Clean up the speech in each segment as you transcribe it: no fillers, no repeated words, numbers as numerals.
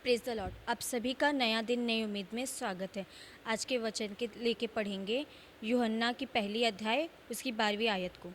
Praise the Lord. आप सभी का नया दिन नई उम्मीद में स्वागत है। आज के वचन के लेके पढ़ेंगे यूहन्ना की पहली अध्याय उसकी 12वीं आयत को।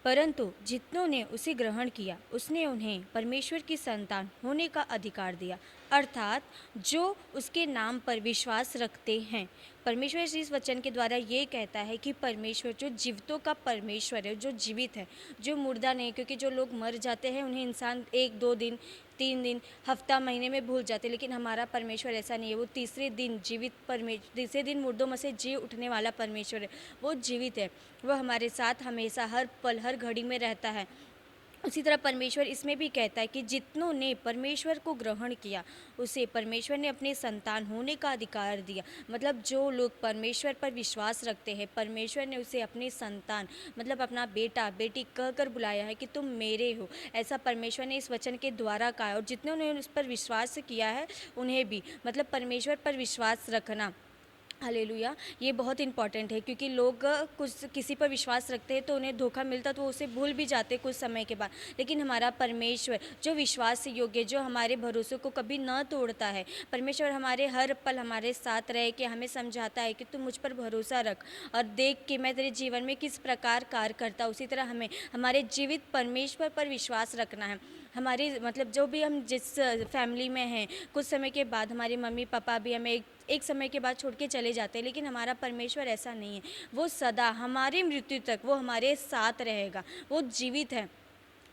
परंतु जितनों ने उसे ग्रहण किया उसने उन्हें परमेश्वर की संतान होने का अधिकार दिया, अर्थात जो उसके नाम पर विश्वास रखते हैं। परमेश्वर इस वचन के द्वारा ये कहता है कि परमेश्वर जो जीवितों का परमेश्वर है, जो जीवित है, जो मुर्दा नहीं। क्योंकि जो लोग मर जाते हैं उन्हें इंसान 1-2 दिन, 3 दिन, हफ्ता, महीने में भूल जाते, लेकिन हमारा परमेश्वर ऐसा नहीं है। वो तीसरे दिन जीवित परमेश्वर, तीसरे दिन मुर्दों में से जी उठने वाला परमेश्वर है। वो जीवित है, वो हमारे साथ हमेशा हर पल हर घड़ी में रहता है। उसी तरह परमेश्वर इसमें भी कहता है कि जितनों ने परमेश्वर को ग्रहण किया उसे परमेश्वर ने अपने संतान होने का अधिकार दिया। मतलब जो लोग परमेश्वर पर विश्वास रखते हैं, परमेश्वर ने उसे अपने संतान मतलब अपना बेटा बेटी कहकर बुलाया है कि तुम मेरे हो। ऐसा परमेश्वर ने इस वचन के द्वारा कहा है। और जितनों ने उस पर विश्वास किया है उन्हें भी, मतलब परमेश्वर पर विश्वास रखना, हालेलुया, ये बहुत इंपॉर्टेंट है। क्योंकि लोग कुछ किसी पर विश्वास रखते हैं तो उन्हें धोखा मिलता तो वो उसे भूल भी जाते कुछ समय के बाद। लेकिन हमारा परमेश्वर जो विश्वास योग्य, जो हमारे भरोसे को कभी न तोड़ता है, परमेश्वर हमारे हर पल हमारे साथ रह के हमें समझाता है कि तू मुझ पर भरोसा रख और देख कि मैं तेरे जीवन में किस प्रकार कार्य करता। उसी तरह हमें हमारे जीवित परमेश्वर पर विश्वास रखना है। हमारी मतलब जो भी हम जिस फैमिली में हैं, कुछ समय के बाद हमारे मम्मी पापा भी हमें एक समय के बाद छोड़ के चले जाते हैं, लेकिन हमारा परमेश्वर ऐसा नहीं है। वो सदा हमारी मृत्यु तक वो हमारे साथ रहेगा। वो जीवित है,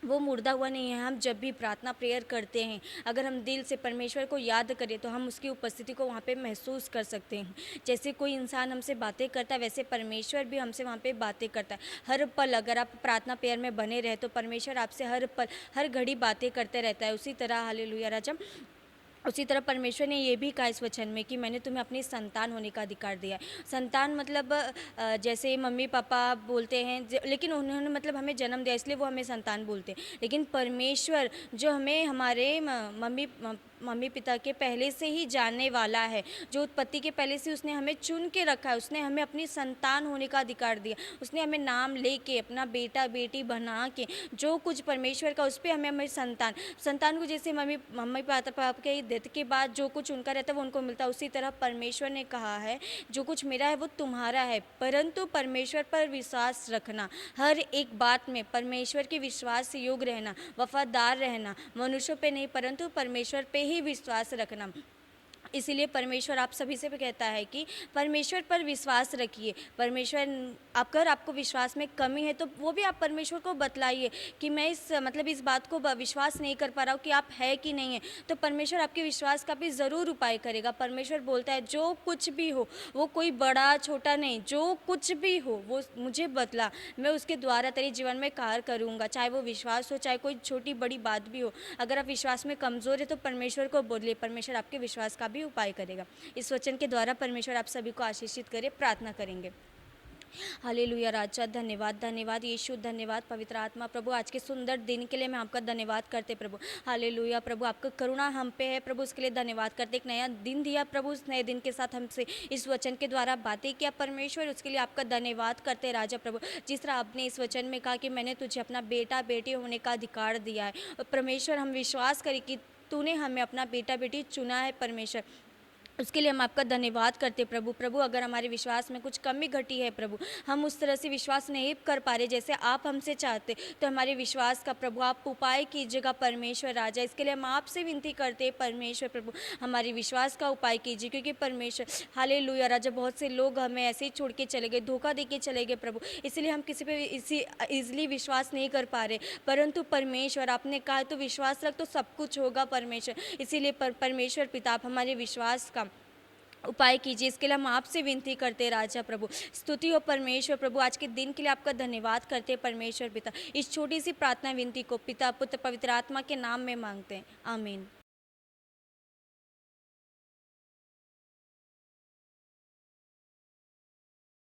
वो मुर्दा हुआ नहीं है। हम जब भी प्रार्थना प्रेयर करते हैं, अगर हम दिल से परमेश्वर को याद करें तो हम उसकी उपस्थिति को वहाँ पे महसूस कर सकते हैं। जैसे कोई इंसान हमसे बातें करता है वैसे परमेश्वर भी हमसे वहाँ पे बातें करता है। हर पल अगर आप प्रार्थना प्रेयर में बने रहे तो परमेश्वर आपसे हर पल हर घड़ी बातें करते रहता है। उसी तरह हालेलुया राजा, उसी तरह परमेश्वर ने ये भी कहा इस वचन में कि मैंने तुम्हें अपनी संतान होने का अधिकार दिया है। संतान मतलब जैसे मम्मी पापा बोलते हैं, लेकिन उन्होंने मतलब हमें जन्म दिया इसलिए वो हमें संतान बोलते हैं। लेकिन परमेश्वर जो हमें हमारे मम्मी पिता के पहले से ही जानने वाला है, जो उत्पत्ति के पहले से उसने हमें चुन के रखा है, उसने हमें अपनी संतान होने का अधिकार दिया। उसने हमें नाम लेके अपना बेटा बेटी बना के जो कुछ परमेश्वर का उस पर हमें संतान संतान को, जैसे मम्मी पापा के डेथ के बाद जो कुछ उनका रहता है वो उनको मिलता है, उसी तरह परमेश्वर ने कहा है जो कुछ मेरा है वो तुम्हारा है। परंतु परमेश्वर पर विश्वास रखना, हर एक बात में परमेश्वर के विश्वास योग्य रहना, वफादार रहना, मनुष्यों पे नहीं परंतु परमेश्वर पे ही विश्वास रखना। इसीलिए परमेश्वर आप सभी से भी कहता है कि परमेश्वर पर विश्वास रखिए। परमेश्वर, अगर आपको विश्वास में कमी है तो वो भी आप परमेश्वर को बतलाइए कि मैं इस बात को विश्वास नहीं कर पा रहा हूँ कि आप है कि नहीं है। तो परमेश्वर आपके विश्वास का भी ज़रूर उपाय करेगा। परमेश्वर बोलता है जो कुछ भी हो, वो कोई बड़ा छोटा नहीं, जो कुछ भी हो वो मुझे बतला, मैं उसके द्वारा तेरे जीवन में कार्य करूँगा। चाहे वो विश्वास हो, चाहे कोई छोटी बड़ी बात भी हो। अगर आप विश्वास में कमज़ोर है तो परमेश्वर को बोलिए, परमेश्वर आपके विश्वास का भी उपाय करेगा। इस वचन के द्वारा परमेश्वर आप सभी को आशीषित करे। प्रार्थना करेंगे। हालेलुया राजा, धन्यवाद धन्यवाद यीशु, धन्यवाद पवित्र आत्मा। प्रभु आज के सुंदर दिन के लिए मैं आपका धन्यवाद करते प्रभु। हालेलुया प्रभु, आपका करुणा हम पे है प्रभु, उसके लिए धन्यवाद करते। एक नया दिन दिया प्रभु, उस नए दिन के साथ हमसे इस वचन के द्वारा बातें किया परमेश्वर, उसके लिए आपका धन्यवाद करते राजा प्रभु। जिस तरह आपने इस वचन में कहा कि मैंने तुझे अपना बेटा बेटी होने का अधिकार दिया है, और परमेश्वर हम विश्वास करें कि तूने हमें अपना बेटा बेटी चुना है परमेश्वर, उसके लिए हम आपका धन्यवाद करते प्रभु। प्रभु अगर हमारे विश्वास में कुछ कमी घटी है प्रभु, हम उस तरह से विश्वास नहीं कर पा रहे जैसे आप हमसे चाहते, तो हमारे विश्वास का प्रभु आप उपाय कीजिएगा परमेश्वर राजा। इसके लिए हम आपसे विनती करते हैं परमेश्वर प्रभु, हमारे विश्वास का उपाय कीजिए। क्योंकि परमेश्वर हालेलुया राजा, बहुत से लोग हमें ऐसे ही छोड़ के चले गए, धोखा दे के चले गए प्रभु, इसलिए हम किसी पे इसी ईजिली विश्वास नहीं कर पा रहे। परंतु परमेश्वर आपने कहा तो विश्वास रख तो सब कुछ होगा परमेश्वर। इसीलिए परमेश्वर पिता आप हमारे विश्वास का उपाय कीजिए। इसके लिए हम आपसे विनती करते हैं राजा प्रभु। स्तुति हो परमेश्वर प्रभु, आज के दिन के लिए आपका धन्यवाद करते हैं परमेश्वर पिता। इस छोटी सी प्रार्थना विनती को पिता पुत्र पवित्र आत्मा के नाम में मांगते हैं, आमीन।